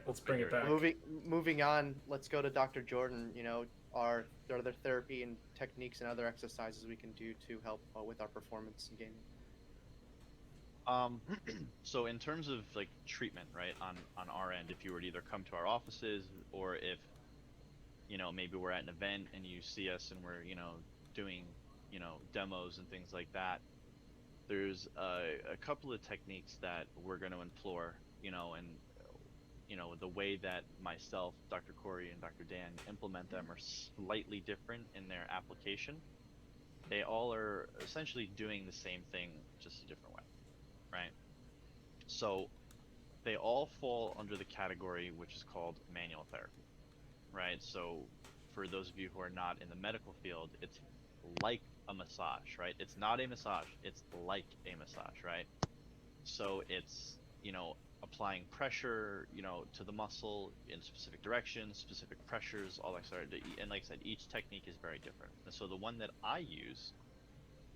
Let's bring it back. Moving on, let's go to Dr. Jordan. Are there other therapy and techniques and other exercises we can do to help with our performance in gaming? Um, so in terms of like treatment, right, on our end, if you were to either come to our offices or if, maybe we're at an event and you see us and we're, doing, demos and things like that, there's a couple of techniques that we're going to implore, and the way that myself, Dr. Corey, and Dr. Dan implement them are slightly different in their application. They all are essentially doing the same thing, just a different way, right? So they all fall under the category which is called manual therapy, right? So for those of you who are not in the medical field, it's like a massage, right? It's not a massage, it's like a massage, right? So it's, applying pressure, to the muscle in specific directions, specific pressures, all that sort of, and like I said, each technique is very different. And so the one that I use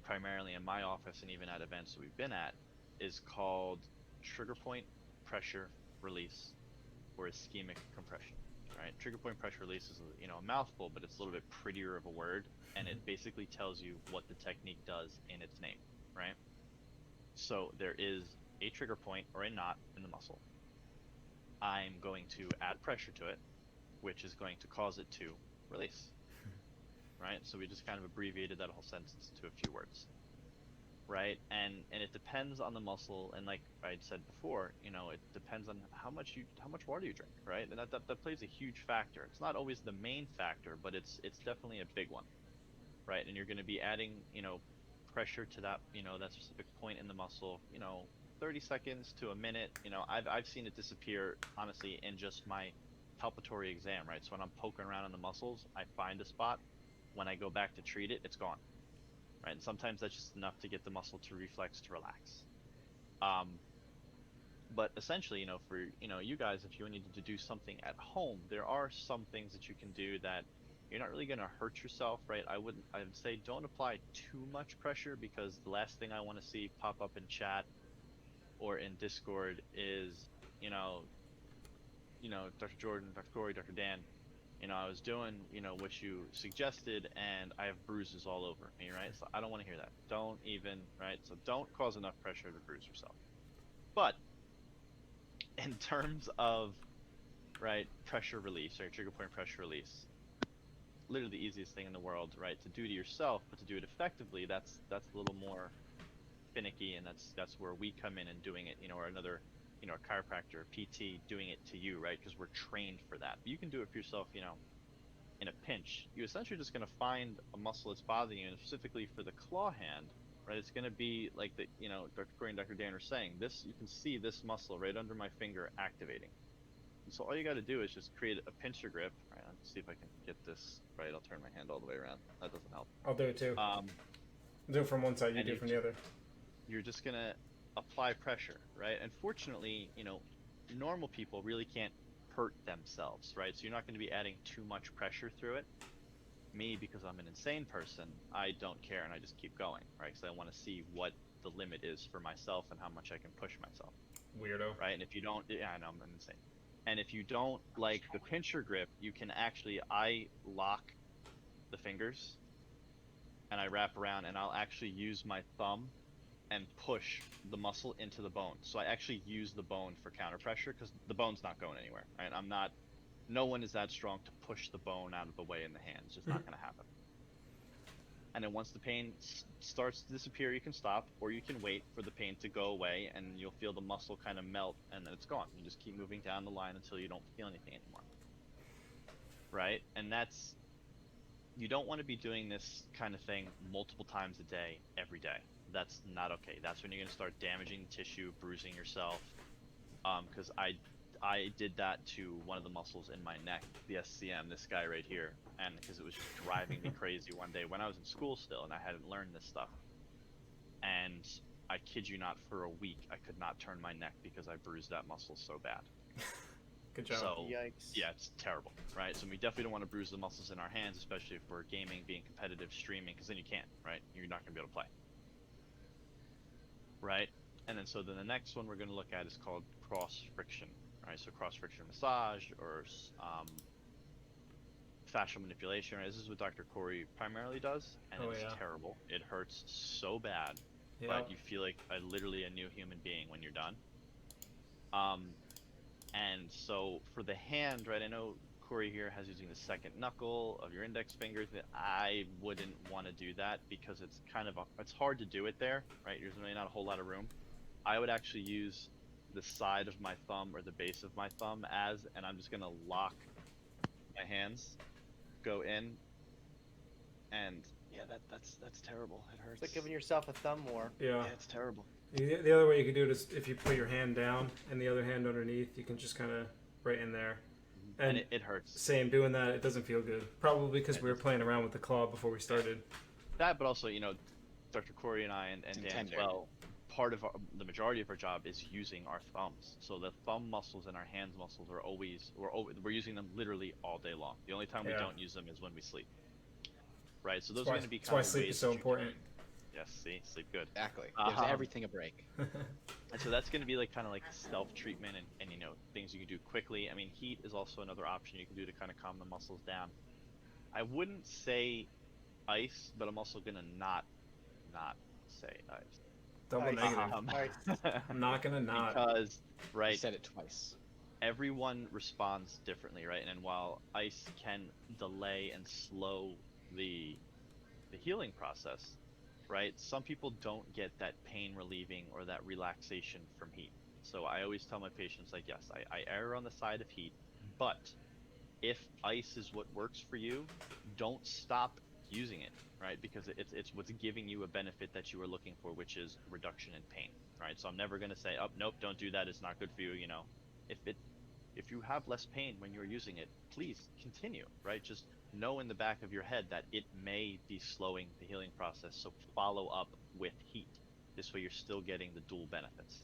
primarily in my office and even at events that we've been at is called trigger point pressure release or ischemic compression. Right? Trigger point pressure release is a mouthful, but it's a little bit prettier of a word, and it basically tells you what the technique does in its name, right? So there is a trigger point or a knot in the muscle. I'm going to add pressure to it, which is going to cause it to release, right? So we just kind of abbreviated that whole sentence to a few words, right? And it depends on the muscle, and like I said before, it depends on how much water you drink, right? And that plays a huge factor. It's not always the main factor, but it's definitely a big one, right? And you're going to be adding, pressure to that, that specific point in the muscle, 30 seconds to a minute. I've seen it disappear honestly in just my palpatory exam, right? So when I'm poking around in the muscles, I find a spot. When I go back to treat it, it's gone, right? And sometimes that's just enough to get the muscle to reflex to relax. Um, but essentially, for you guys, if you needed to do something at home, there are some things that you can do that you're not really going to hurt yourself, right? I would say don't apply too much pressure, because the last thing I want to see pop up in chat or in Discord is, you know, Dr. Jordan, Dr. Corey, Dr. Dan, I was doing, what you suggested, and I have bruises all over me, right? So I don't want to hear that. Don't even, right? So don't cause enough pressure to bruise yourself. But in terms of, right, pressure release, or trigger point pressure release, literally the easiest thing in the world, right, to do to yourself, but to do it effectively, that's a little more finicky, and that's where we come in and doing it, or another, a chiropractor, a PT doing it to you, right? Because we're trained for that. But you can do it for yourself, in a pinch. You're essentially just going to find a muscle that's bothering you, and specifically for the claw hand, right? It's going to be like Dr. Corey and Dr. Dan are saying. This, you can see this muscle right under my finger activating. And so all you got to do is just create a pincher grip. Right, let's see if I can get this right. I'll turn my hand all the way around. That doesn't help. I'll do it too. Um, Do it from one side, you and do it from the other. you're just gonna apply pressure, right? Unfortunately, normal people really can't hurt themselves, right? So you're not going to be adding too much pressure through it. Me, because I'm an insane person, I don't care and I just keep going, right? Because I want to see what the limit is for myself and how much I can push myself, Weirdo. right? And if you don't, yeah, I know I'm insane. And if you don't like the pincher grip, you can actually, I lock the fingers and I wrap around, and I'll actually use my thumb and push the muscle into the bone. So I actually use the bone for counter pressure, because the bone's not going anywhere, right? I'm not, no one is that strong to push the bone out of the way in the hand. It's just not going to happen. And then once the pain starts to disappear, you can stop, or you can wait for the pain to go away, and you'll feel the muscle kind of melt, and then it's gone. You just keep moving down the line until you don't feel anything anymore, right? And that's, you don't want to be doing this kind of thing multiple times a day, every day. That's not okay. That's when you're going to start damaging the tissue, bruising yourself. Because I did that to one of the muscles in my neck, the SCM, this guy right here, and because it was just driving me crazy one day when I was in school still, and I hadn't learned this stuff. And I kid you not, for a week I could not turn my neck because I bruised that muscle so bad. Good job. So Yikes. yeah, it's terrible, right? So we definitely don't want to bruise the muscles in our hands, especially if we're gaming, being competitive, streaming, because then you can't, right? You're not going to be able to play, right? And then so then the next one we're going to look at is called cross friction, right? So cross friction massage or fascial manipulation. Right? This is what Dr. Corey primarily does, and Oh, it's yeah. terrible. It hurts so bad, Yeah. but you feel like literally a new human being when you're done. And so for the hand, right? I know Corey here has using the second knuckle of your index fingers. I wouldn't want to do that because it's kind of it's hard to do it there, right? There's really not a whole lot of room. I would actually use the side of my thumb or the base of my thumb and I'm just gonna lock my hands, go in, and yeah, that's terrible. It hurts. It's like giving yourself a thumb war. Yeah. Yeah, it's terrible. The other way you could do it is if you put your hand down and the other hand underneath, you can just kind of right in there. And it hurts. Same, doing that, it doesn't feel good. Probably because we were playing around with the claw before we started. That, but also, Dr. Corey and I and Dan as well, part of the majority of our job is using our thumbs. So the thumb muscles and our hands muscles are we're using them literally all day long. The only time we don't use them is when we sleep. Right? So those are going to be kind of that's why sleep is so important. Yes, see, sleep good. Exactly. Gives everything a break. And so that's going to be like kind of like self-treatment and things you can do quickly. I mean, heat is also another option you can do to kind of calm the muscles down. I wouldn't say ice, but I'm also going to not say ice. Double negative. I'm not going to not. Because, right. You said it twice. Everyone responds differently, right? And while ice can delay and slow the healing process, right? Some people don't get that pain relieving or that relaxation from heat. So I always tell my patients, like, yes, I err on the side of heat, but if ice is what works for you, don't stop using it, right? Because it's what's giving you a benefit that you were looking for, which is reduction in pain, right? So I'm never going to say, oh, nope, don't do that. It's not good for you. If you have less pain when you're using it, please continue, right? Just know in the back of your head that it may be slowing the healing process, so follow up with heat. This way you're still getting the dual benefits.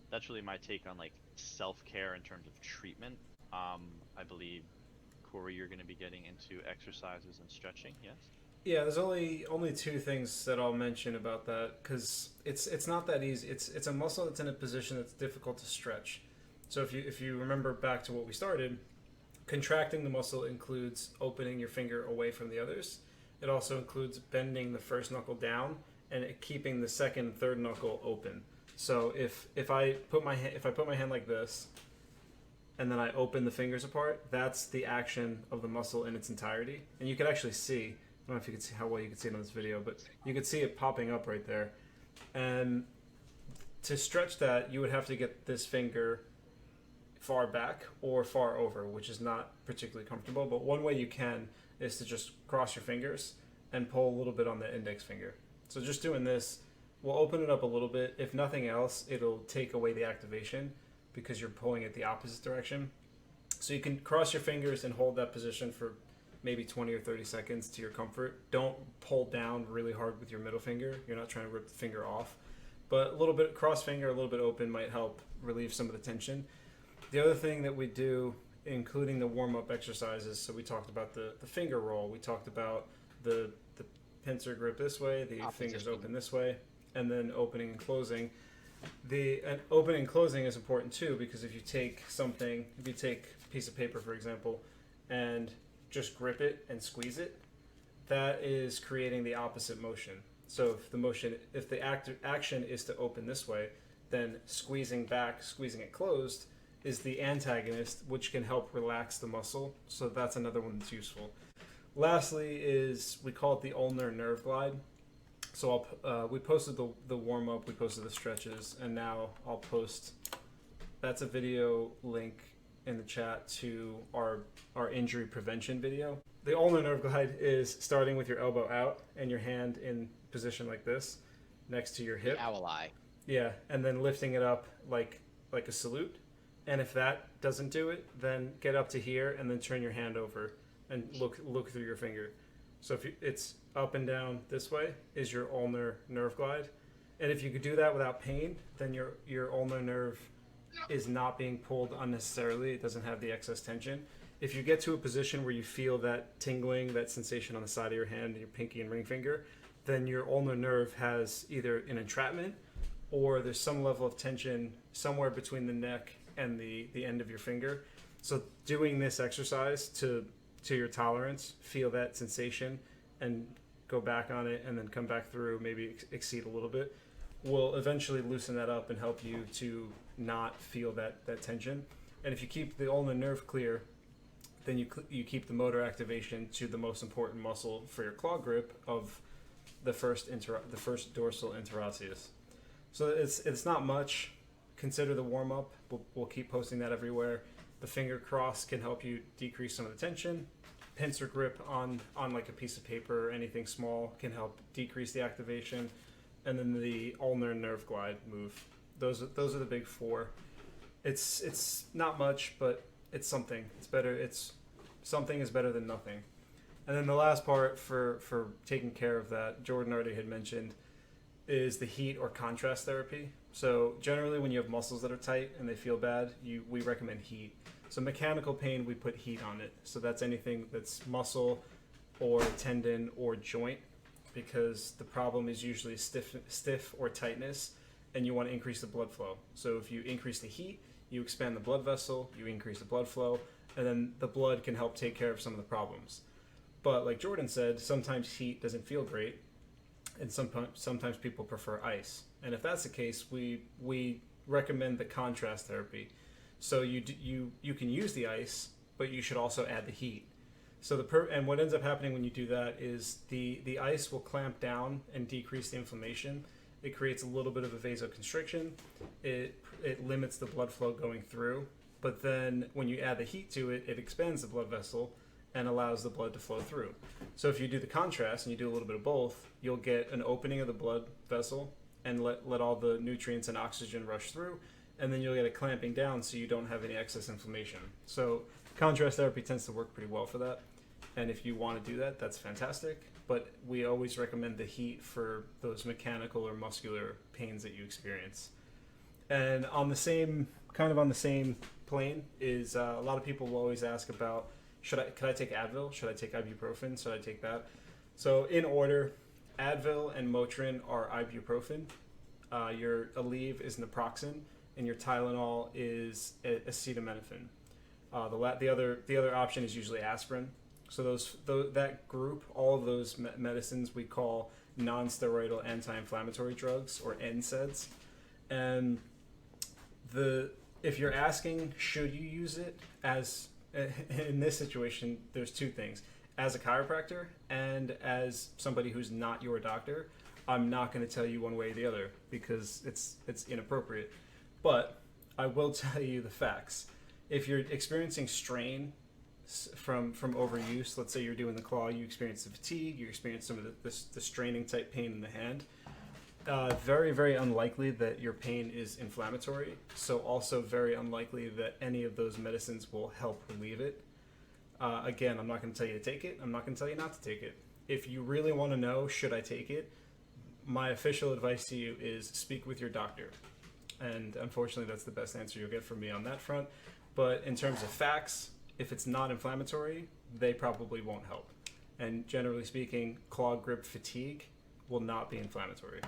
That's really my take on like self-care in terms of treatment. I believe, Corey, you're going to be getting into exercises and stretching, yes? Yeah, there's only two things that I'll mention about that, because it's not that easy. It's a muscle that's in a position that's difficult to stretch. So if you remember back to what we started, contracting the muscle includes opening your finger away from the others. It also includes bending the first knuckle down and keeping the second and third knuckle open. So if I put my hand like this and then I open the fingers apart, that's the action of the muscle in its entirety. And you can actually see, I don't know if you can see how well you can see it on this video, but you could see it popping up right there. And to stretch that, you would have to get this finger far back or far over, which is not particularly comfortable. But one way you can is to just cross your fingers and pull a little bit on the index finger. So just doing this will open it up a little bit. If nothing else, it'll take away the activation because you're pulling it the opposite direction. So you can cross your fingers and hold that position for maybe 20 or 30 seconds to your comfort. Don't pull down really hard with your middle finger. You're not trying to rip the finger off. But a little bit cross finger, a little bit open might help relieve some of the tension. The other thing that we do, including the warm-up exercises, so we talked about the finger roll, we talked about the pincer grip this way, the fingers open this way, and then opening and closing. The opening and closing is important too, because if you take a piece of paper, for example, and just grip it and squeeze it, that is creating the opposite motion. So if the action is to open this way, then squeezing it closed is the antagonist, which can help relax the muscle. So that's another one that's useful. Lastly is, we call it the ulnar nerve glide. So we posted the warm-up, we posted the stretches, and now I'll post, that's a video link in the chat to our injury prevention video. The ulnar nerve glide is starting with your elbow out and your hand in position like this, next to your hip. The owl eye. Yeah, and then lifting it up like a salute. And if that doesn't do it, then get up to here and then turn your hand over and look through your finger. So if it's up and down this way is your ulnar nerve glide. And if you could do that without pain, then your ulnar nerve is not being pulled unnecessarily. It doesn't have the excess tension. If you get to a position where you feel that tingling, that sensation on the side of your hand, your pinky and ring finger, then your ulnar nerve has either an entrapment or there's some level of tension somewhere between the neck and the end of your finger. So doing this exercise to your tolerance, feel that sensation, and go back on it, and then come back through, maybe exceed a little bit, will eventually loosen that up and help you to not feel that tension. And if you keep the ulnar nerve clear, then you keep the motor activation to the most important muscle for your claw grip of the first dorsal interosseous. So it's not much. Consider the warm up. We'll keep posting that everywhere. The finger cross can help you decrease some of the tension. Pincer grip on like a piece of paper or anything small can help decrease the activation. And then the ulnar nerve glide move. Those are the big four. It's not much, but it's something. It's better. Something is better than nothing. And then the last part for taking care of that, Jordan already had mentioned, is the heat or contrast therapy. So generally when you have muscles that are tight and they feel bad, we recommend heat. So mechanical pain, we put heat on it. So that's anything that's muscle or tendon or joint, because the problem is usually stiff or tightness, and you want to increase the blood flow. So if you increase the heat, you expand the blood vessel, you increase the blood flow, and then the blood can help take care of some of the problems. But like Jordan said, sometimes heat doesn't feel great, and sometimes people prefer ice. And if that's the case, we recommend the contrast therapy. So you can use the ice, but you should also add the heat. So and what ends up happening when you do that is the ice will clamp down and decrease the inflammation. It creates a little bit of a vasoconstriction. It limits the blood flow going through. But then when you add the heat to it, it expands the blood vessel and allows the blood to flow through. So if you do the contrast and you do a little bit of both, you'll get an opening of the blood vessel and let all the nutrients and oxygen rush through, and then you'll get a clamping down so you don't have any excess inflammation. So contrast therapy tends to work pretty well for that. And if you want to do that, that's fantastic. But we always recommend the heat for those mechanical or muscular pains that you experience. And on the same plane is a lot of people will always ask about, could I take Advil? Should I take ibuprofen? Should I take that? So in order, Advil and Motrin are ibuprofen. Your Aleve is naproxen, and your Tylenol is acetaminophen. The other option is usually aspirin. So that group, all of those medicines we call non-steroidal anti-inflammatory drugs, or NSAIDs. And if you're asking should you use it, as in this situation, there's two things. As a chiropractor and as somebody who's not your doctor, I'm not going to tell you one way or the other because it's inappropriate. But I will tell you the facts. If you're experiencing strain from overuse, let's say you're doing the claw, you experience the fatigue, you experience some of the straining type pain in the hand, very, very unlikely that your pain is inflammatory. So also very unlikely that any of those medicines will help relieve it. Again, I'm not going to tell you to take it. I'm not going to tell you not to take it. If you really want to know, should I take it? My official advice to you is speak with your doctor. And unfortunately, that's the best answer you'll get from me on that front. But in terms of facts, if it's not inflammatory, they probably won't help. And generally speaking, claw grip fatigue will not be inflammatory.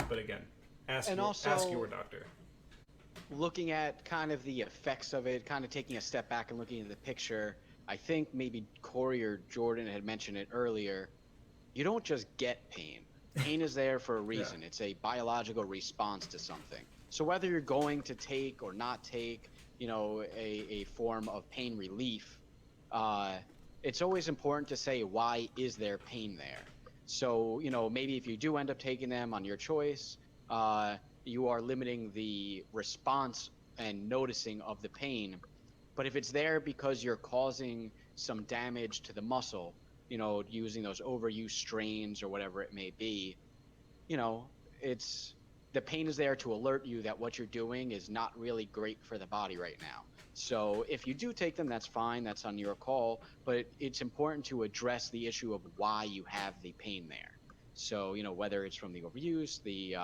But again, ask your doctor. Looking at kind of the effects of it, kind of taking a step back and looking at the picture, I think maybe Corey or Jordan had mentioned it earlier. You don't just get pain. Pain is there for a reason. Yeah. It's a biological response to something. So whether you're going to take or not take, a form of pain relief, it's always important to say, why is there pain there? So, maybe if you do end up taking them on your choice, you are limiting the response and noticing of the pain. But if it's there because you're causing some damage to the muscle, using those overuse strains or whatever it may be, the pain is there to alert you that what you're doing is not really great for the body right now. So if you do take them, that's fine. That's on your call. But it's important to address the issue of why you have the pain there. So, whether it's from the overuse, the,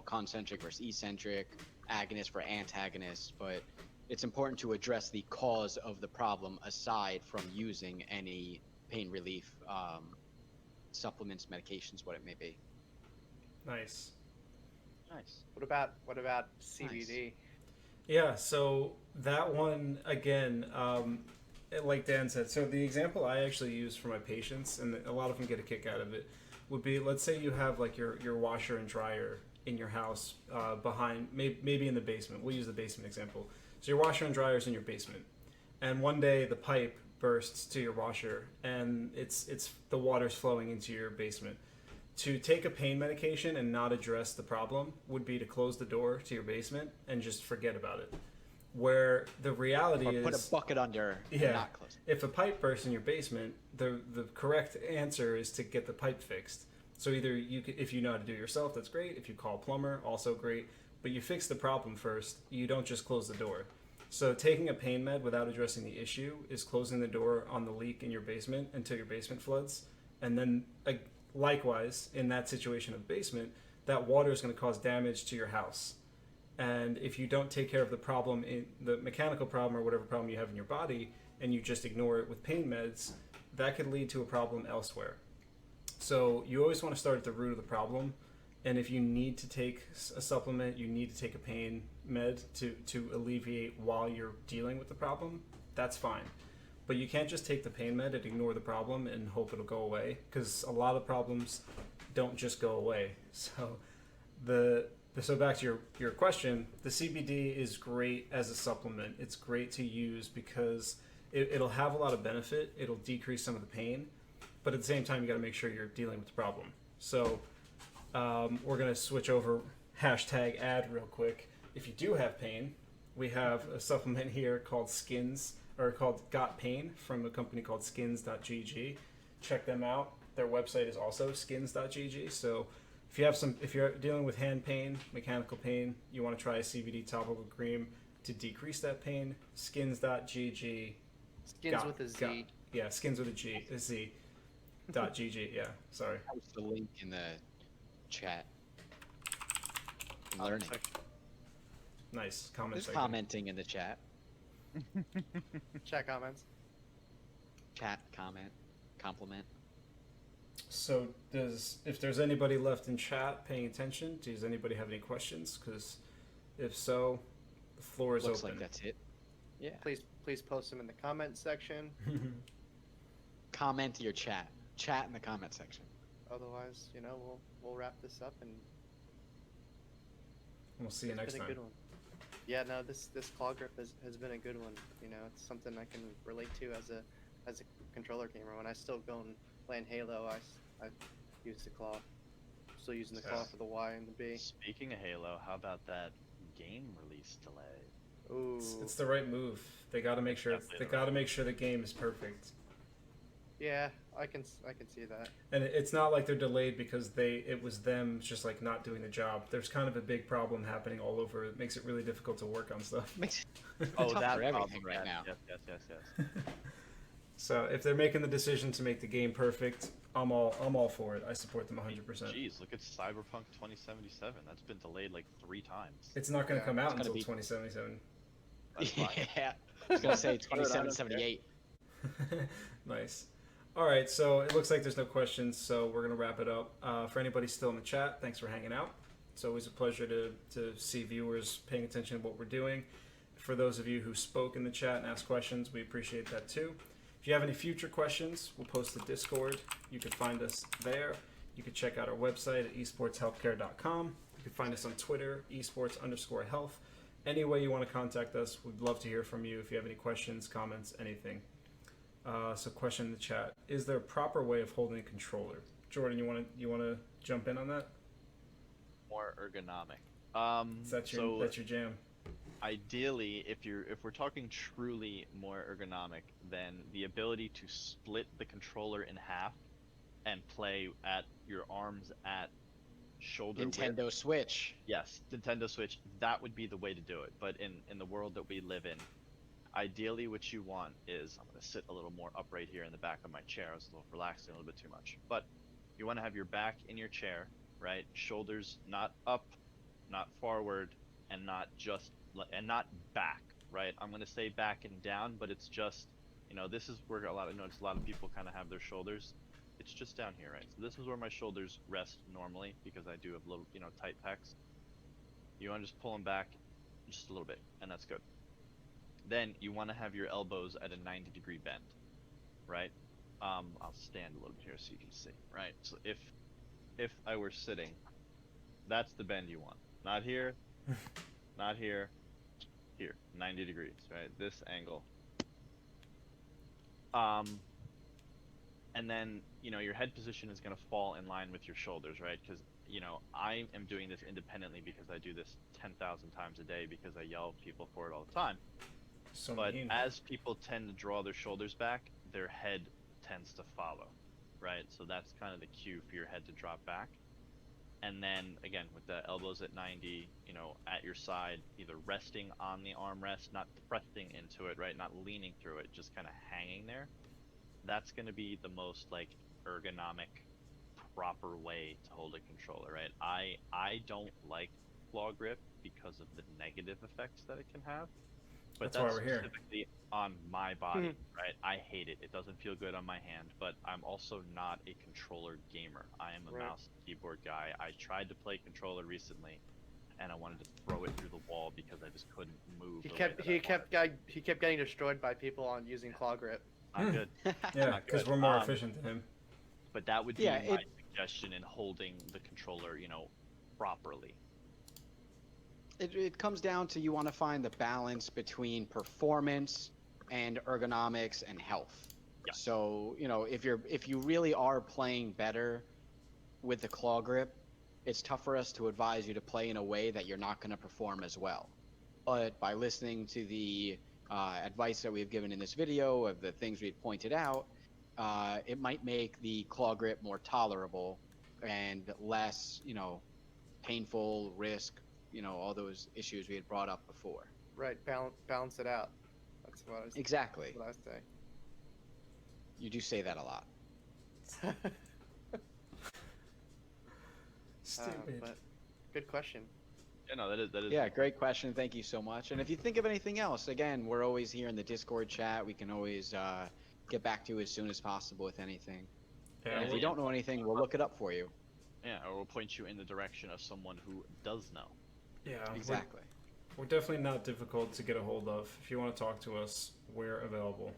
concentric versus eccentric, agonist for antagonist, but it's important to address the cause of the problem aside from using any pain relief supplements, medications, what it may be. Nice. Nice. What about CBD? Yeah, so that one again, like Dan said, so the example I actually use for my patients, and a lot of them get a kick out of it, would be, let's say you have like your washer and dryer in your house, behind, maybe in the basement. We'll use the basement example. So your washer and dryer is in your basement, and one day the pipe bursts to your washer, and it's the water's flowing into your basement. To take a pain medication and not address the problem would be to close the door to your basement and just forget about it. Where the reality Or is, put a bucket under and yeah, not close it. if a pipe bursts in your basement, the correct answer is to get the pipe fixed. So either if you know how to do it yourself, that's great. If you call a plumber, also great. But you fix the problem first. You don't just close the door. So taking a pain med without addressing the issue is closing the door on the leak in your basement until your basement floods, and then likewise, in that situation of the basement, that water is going to cause damage to your house. And if you don't take care of the problem, in the mechanical problem or whatever problem you have in your body, and you just ignore it with pain meds, that could lead to a problem elsewhere. So you always want to start at the root of the problem. And if you need to take a supplement, you need to take a pain med to alleviate while you're dealing with the problem, that's fine. But you can't just take the pain med and ignore the problem and hope it'll go away, because a lot of problems don't just go away. So so back to your question, the CBD is great as a supplement. It's great to use because it'll have a lot of benefit. It'll decrease some of the pain, but at the same time, you got to make sure you're dealing with the problem. So we're gonna switch over #ad real quick. If you do have pain, we have a supplement here called Got Pain from a company called skins.gg. Check them out. Their website is also skins.gg. So if you're dealing with hand pain, mechanical pain, you want to try a CBD topical cream to decrease that pain, skins.gg. Skins with a Z. Yeah, skins with a Z. .gg. Yeah, sorry. Post the link in the chat. Comment Learning. section. Nice comment There's section. commenting in the chat. Chat comments. Chat, comment, compliment. So if there's anybody left in chat paying attention, does anybody have any questions? Because if so, the floor is Looks open. like that's it. Yeah. Please post them in the comment section. Comment your chat. Chat in the comment section. Otherwise, we'll wrap this up, and We'll see you it's next been a time. good one. Yeah, no, this claw grip has been a good one. It's something I can relate to as a controller gamer. When I still go and play in Halo, I use the claw. Still using the claw for the Y and the B. Speaking of Halo, how about that game release delay? Ooh. It's the right move. They got to make sure. Definitely They the got to right make sure the game is perfect. Yeah, I can see that. And it's not like they're delayed because it was them just like not doing the job. There's kind of a big problem happening all over. It makes it really difficult to work on stuff. Makes Oh, tough that for everything problem, right now. Yes. So if they're making the decision to make the game perfect, I'm all for it. I support them 100%. Jeez, look at Cyberpunk 2077. That's been delayed like 3 times. It's not going to Yeah, come out it's gonna until be- 2077. That's fine. Yeah. I was gonna say 2778. Nice. All right, so it looks like there's no questions, so we're gonna wrap it up. For anybody still in the chat, thanks for hanging out. It's always a pleasure to see viewers paying attention to what we're doing. For those of you who spoke in the chat and asked questions, we appreciate that too. If you have any future questions, we'll post the Discord. You can find us there. You can check out our website at esportshealthcare.com. You can find us on Twitter, esports_health. Any way you want to contact us, we'd love to hear from you if you have any questions, comments, anything. So question in the chat: is there a proper way of holding a controller? Jordan, you want to jump in on that? More ergonomic. That's your jam. Ideally, if we're talking truly more ergonomic, then the ability to split the controller in half and play at your arms at shoulder width. Nintendo Switch. Yes, Nintendo Switch, that would be the way to do it. But in the world that we live in, ideally what you want is, I'm going to sit a little more upright here in the back of my chair. I was a little relaxing a little bit too much. But you want to have your back in your chair, right? Shoulders not up, not forward, and not back, right? I'm going to say back and down, but it's just, this is where a lot of people kind of have their shoulders. It's just down here, right? So this is where my shoulders rest normally because I do have little, tight pecs. You want to just pull them back just a little bit, and that's good. Then you want to have your elbows at a 90-degree bend, right? I'll stand a little bit here so you can see, right? So if I were sitting, that's the bend you want. Not here, not here, here, 90 degrees, right? This angle. And then, you know, your head position is going to fall in line with your shoulders, right? Because, you know, I am doing this independently because I do this 10,000 times a day because I yell at people for it all the time. So But mean. as people tend to draw their shoulders back, their head tends to follow, right? So that's kind of the cue for your head to drop back. And then again, with the elbows at 90, you know, at your side, either resting on the armrest, not pressing into it, right? Not leaning through it, just kind of hanging there. That's going to be the most like ergonomic, proper way to hold a controller, right? I don't like claw grip because of the negative effects that it can have. But That's why we're here. specifically on my body, right? I hate it. It doesn't feel good on my hand, but I'm also not a controller gamer. I am a Right. mouse and keyboard guy. I tried to play controller recently, and I wanted to throw it through the wall because I just couldn't move. He the way kept that he I kept he kept getting destroyed by people on using claw grip. wanted. Not good. Yeah, Not because good. we're more efficient than him. But that would be Yeah, my suggestion in holding the controller, you know, properly. It comes down to you want to find the balance between performance and ergonomics and health. Yeah. So, you know, if you really are playing better with the claw grip, it's tough for us to advise you to play in a way that you're not going to perform as well. But by listening to the advice that we've given in this video of the things we've pointed out, it might make the claw grip more tolerable and less, you know, painful, risk, you know, all those issues we had brought up before. Right, balance it out. That's what I was. Exactly. What I was saying. You do say that a lot. Stupid. But good question. Yeah, no, that is. Yeah, great question. Thank you so much. And if you think of anything else, again, we're always here in the Discord chat. We can always get back to you as soon as possible with anything. Yeah, And if we don't know anything, we'll look it up for you. Yeah, or we'll point you in the direction of someone who does know. yeah, Exactly. We're definitely not difficult to get a hold of. If you want to talk to us, we're available.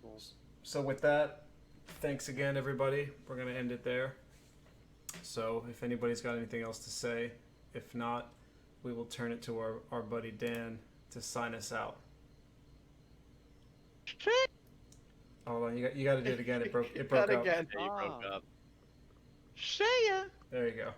Cool. So with that, thanks again, everybody. We're going to end it there. So if anybody's got anything else to say, if not, we will turn it to our buddy Dan to sign us out. Hold on, you got to do it again. It broke Got out. again. Yeah, you broke up. See ya! There you go.